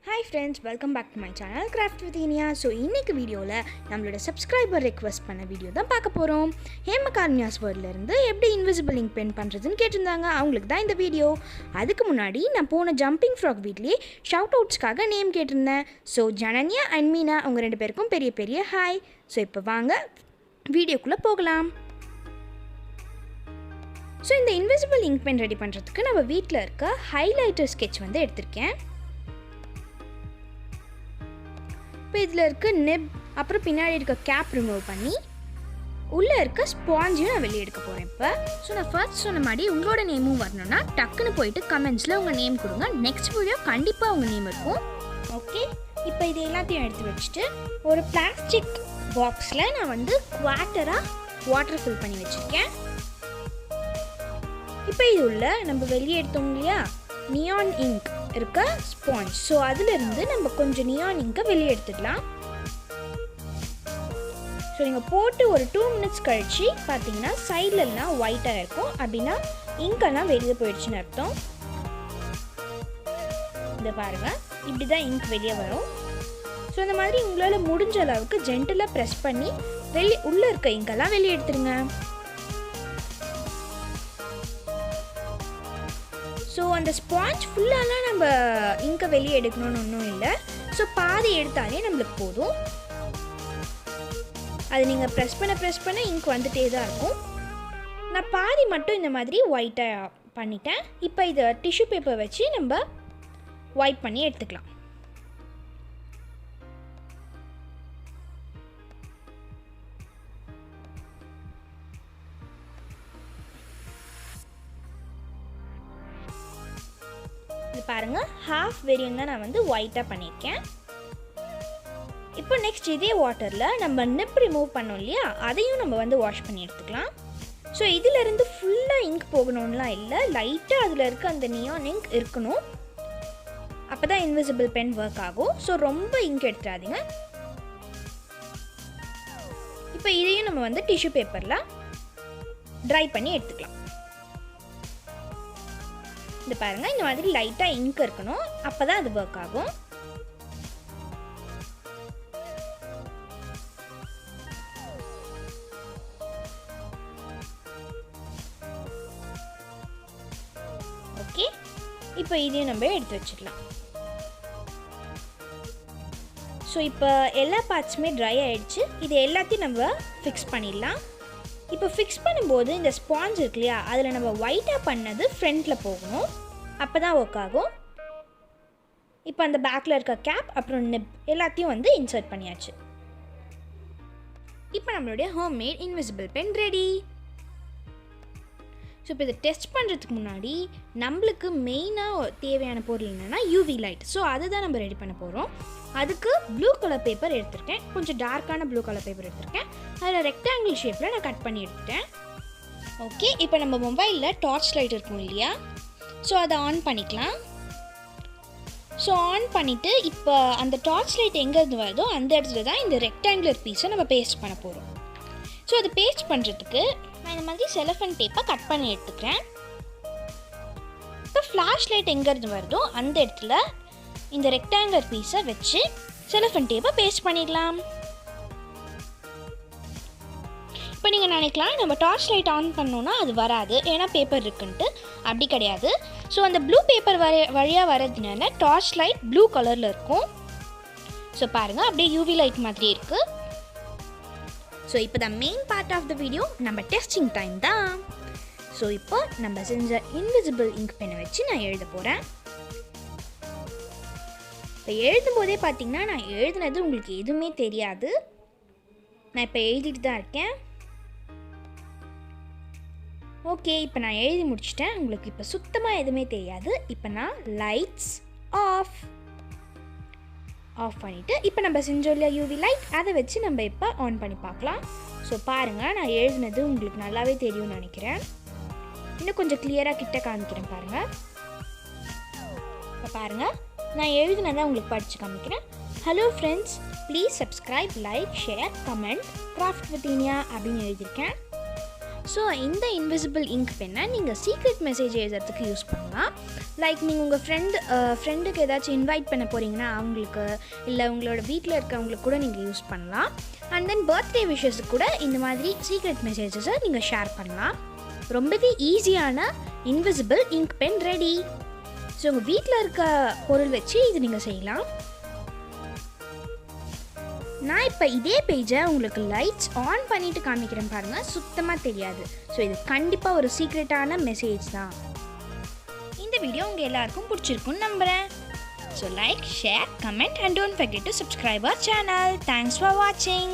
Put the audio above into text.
Hi friends, welcome back to my channel Craft with Inia. So இன்னைக்கு வீடியோல நம்மளோட subscriber request பண்ண video தான் பார்க்க போறோம். ஹேமகார்னியாஸ் வேர்ல்ட்ல இருந்து எப்படி இன்விசிபிள் இங்க் பென் பண்றதுன்னு கேட்டிருந்தாங்க. அவங்களுக்கு தான் இந்த வீடியோ. அதுக்கு முன்னாடி நான் போன ஜம்பிங் ஃப்ராக் வீட்லயே ஷவுட் அவுட்ஸ்க்காக நேம் கேட்டிருந்தேன். ஸோ ஜனன்யா அண்ட் மீனா அவங்க ரெண்டு பேருக்கும் பெரிய பெரிய ஹாய். ஸோ இப்போ வாங்க வீடியோக்குள்ளே போகலாம். ஸோ இந்த இன்விசிபிள் இங்க் பென் ரெடி பண்ணுறதுக்கு நம்ம வீட்டில் இருக்க ஹைலைட்டர் ஸ்கெட்ச் வந்து எடுத்திருக்கேன். இப்போ இதில் இருக்க நெப் அப்புறம் பின்னாடி இருக்க கேப் ரிமூவ் பண்ணி உள்ளே இருக்க ஸ்பாஞ்சையும் நான் வெளியே எடுக்க போகிறேன். இப்போ நான் ஃபர்ஸ்ட் சொன்ன மாதிரி உங்களோட நேமும் வரணும்னா டக்குன்னு போயிட்டு கமெண்ட்ஸில் உங்கள் நேம் கொடுங்க. நெக்ஸ்ட் வீடியோ கண்டிப்பாக உங்கள் நேம் இருக்கும். ஓகே, இப்போ இது எல்லாத்தையும் எடுத்து வச்சுட்டு ஒரு பிளாஸ்டிக் பாக்ஸில் நான் வந்து குவார்ட்டராக வாட்டர் ஃபில் பண்ணி வச்சுருக்கேன். இப்போ இது உள்ள நம்ம வெளியே எடுத்தோம் இல்லையா நியான் இங்க் இருக்க ஸ்பாஞ்ச். ஸோ அதிலிருந்து நம்ம கொஞ்சம் நியான் இங்கை வெளியே எடுத்துக்கலாம். ஸோ நீங்கள் போட்டு ஒரு 2 மினிட்ஸ் கழிச்சு பார்த்தீங்கன்னா சைட்லலாம் ஒயிட்டாக இருக்கும். அப்படின்னா இங்கெல்லாம் வெளியே போயிடுச்சுன்னு அர்த்தம். இதை பாருங்கள், இப்படி தான் இங்க் வெளியே வரும். ஸோ இந்த மாதிரி உங்களால் முடிஞ்ச அளவுக்கு ஜென்டலாக ப்ரெஸ் பண்ணி உள்ளே இருக்க இங்கெல்லாம் வெளியே எடுத்துருங்க. ஸோ அந்த ஸ்பாஞ்ச் ஃபுல்லாலாம் நம்ம இங்கை வெளியே எடுக்கணும்னு ஒன்றும் இல்லை. ஸோ பாதி எடுத்தாலே நம்மளுக்கு போதும். அது நீங்கள் ப்ரெஸ் பண்ண இங்க் வந்துட்டே தான் இருக்கும். நான் பாதி மட்டும் இந்த மாதிரி ஒயிட்டாக பண்ணிட்டேன். இப்போ இதை டிஷ்யூ பேப்பர் வச்சு நம்ம வைப் பண்ணி எடுத்துக்கலாம். இது பாருங்கள், ஹாஃப் வெரியும் தான் நான் வந்து ஒயிட்டாக பண்ணியிருக்கேன். இப்போ நெக்ஸ்ட் இதே வாட்டரில் நம்ம நிப் ரிமூவ் பண்ணோம் இல்லையா, அதையும் நம்ம வந்து வாஷ் பண்ணி எடுத்துக்கலாம். ஸோ இதிலேருந்து ஃபுல்லாக இங்க் போகணும்லாம் இல்லை, லைட்டாக அதில் இருக்க அந்த நியான் இங்க் இருக்கணும். அப்போ தான் இன்விசிபிள் பென் ஒர்க் ஆகும். ஸோ ரொம்ப இங்க் எடுத்துடாதீங்க. இப்போ இதையும் நம்ம வந்து டிஷ்யூ பேப்பரில் ட்ரை பண்ணி எடுத்துக்கலாம். இது பாருங்கள், இந்த மாதிரி லைட்டாக இங்க் இருக்கணும். அப்போ தான் அது ஒர்க் ஆகும். ஓகே, இப்போ இதையும் நம்ம எடுத்து வச்சுக்கலாம். ஸோ இப்போ எல்லா பார்ட்ஸுமே ட்ரை ஆகிடுச்சு. இது எல்லாத்தையும் நம்ம ஃபிக்ஸ் பண்ணிடலாம். இப்போ ஃபிக்ஸ் பண்ணும்போது இந்த ஸ்பாஞ்ச் இருக்கு இல்லையா, அதில் நம்ம ஒயிட்டாக பண்ணது ஃப்ரண்ட்டில் போகணும். அப்போ தான் ஒர்க் ஆகும். இப்போ அந்த பேக்கில் இருக்க கேப் அப்புறம் நிப் எல்லாத்தையும் வந்து இன்சர்ட் பண்ணியாச்சு. இப்போ நம்மளுடைய homemade invisible pen ready. So இப்போ இதை டெஸ்ட் பண்ணுறதுக்கு முன்னாடி நம்மளுக்கு மெயினாக தேவையான பொருள் என்னென்னா யூவி லைட். ஸோ அதுதான் நம்ம ரெடி பண்ண போகிறோம். அதுக்கு ப்ளூ கலர் பேப்பர் எடுத்திருக்கேன். கொஞ்சம் டார்க்கான ப்ளூ கலர் பேப்பர் எடுத்திருக்கேன். அதில் ரெக்டாங்கிள் ஷேப்பில் நான் கட் பண்ணி எடுத்துட்டேன். ஓகே, இப்போ நம்ம மொபைலில் டார்ச் லைட் இருக்கும் இல்லையா, ஸோ அதை ஆன் பண்ணிக்கலாம். ஸோ ஆன் பண்ணிவிட்டு இப்போ அந்த டார்ச் லைட் எங்கேருந்து வருதோ அந்த இடத்துல தான் இந்த ரெக்டாங்குலர் பீஸை நம்ம பேஸ்ட் பண்ண போகிறோம். ஸோ அதை பேஸ்ட் பண்ணுறதுக்கு நான் இந்த மாதிரி செலஃபன் டேப்பை கட் பண்ணி எடுத்துக்கிறேன். இப்போ ஃப்ளாஷ் லைட் எங்கேருந்து வருதோ அந்த இடத்துல இந்த ரெக்டாங்குலர் பீஸை வச்சு செலஃபன் டேப்பை பேஸ்ட் பண்ணிடலாம். இப்போ நீங்கள் நினைக்கலாம் நம்ம டார்ச் லைட் ஆன் பண்ணோன்னா அது வராது ஏன்னா பேப்பர் இருக்குன்ட்டு. அப்படி கிடையாது. ஸோ அந்த ப்ளூ பேப்பர் வழியாக வர்றதுனால டார்ச் லைட் ப்ளூ கலரில் இருக்கும். ஸோ பாருங்கள், அப்படியே யூவி லைட் மாதிரி இருக்குது. ஸோ இப்போ the main part of the video நம்ம டெஸ்டிங் டைம் தான். ஸோ இப்போ நம்ம செஞ்ச இன்விசிபிள் இங்க் பென்னை வச்சு நான் எழுத போகிறேன். இப்போ எழுதும் போதே பார்த்தீங்கன்னா நான் எழுதுனது உங்களுக்கு எதுவுமே தெரியாது. நான் இப்போ எழுதிட்டு தான் இருக்கேன். ஓகே, இப்போ நான் எழுதி முடிச்சிட்டேன். உங்களுக்கு இப்போ சுத்தமாக எதுவுமே தெரியாது. இப்போ நான் லைட்ஸ் ஆஃப் பண்ணிவிட்டு இப்போ நம்ம செஞ்சோம் இல்லையா யூவி லைட், அதை வச்சு நம்ம இப்போ ஆன் பண்ணி பார்க்கலாம். ஸோ பாருங்கள், நான் எழுதினது உங்களுக்கு நல்லாவே தெரியும்னு நினைக்கிறேன். இன்னும் கொஞ்சம் கிளியராக கிட்ட காமிக்கிறேன் பாருங்கள். இப்போ பாருங்கள், நான் எழுதினதை உங்களுக்கு படித்து காமிக்கிறேன். Hello friends, please subscribe, like, share, comment craft with Iniya அப்படின்னு எழுதியிருக்கேன். ஸோ இந்த இன்விசிபிள் இங்க் பென்னை நீங்கள் சீக்ரெட் மெசேஜ் எழுதுறதுக்கு யூஸ் பண்ணலாம். லைக் நீங்கள் உங்கள் ஃப்ரெண்டுக்கு ஏதாச்சும் இன்வைட் பண்ண போகிறீங்கன்னா அவங்களுக்கு, இல்லை உங்களோட வீட்டில் இருக்கவங்களுக்கு கூட நீங்கள் யூஸ் பண்ணலாம். அண்ட் தென் பர்த்டே விஷஸுக்கு கூட இந்த மாதிரி சீக்ரெட் மெசேஜஸை நீங்கள் ஷேர் பண்ணலாம். ரொம்பவே ஈஸியான invisible ink pen ready. So உங்கள் வீட்டில் இருக்க பொருள் வச்சு இது நீங்கள் செய்யலாம். நான் இப்போ இதே பேஜை உங்களுக்கு லைட்ஸ் ஆன் பண்ணிவிட்டு காமிக்கிறேன் பாருங்கள், சுத்தமாக தெரியாது. ஸோ இது கண்டிப்பாக ஒரு சீக்ரெட்டான மெசேஜ் தான். இந்த வீடியோ உங்கள் எல்லாருக்கும் பிடிச்சிருக்குன்னு நம்புகிறேன். So like, share, comment and don't forget to subscribe our channel. Thanks for வாட்சிங்.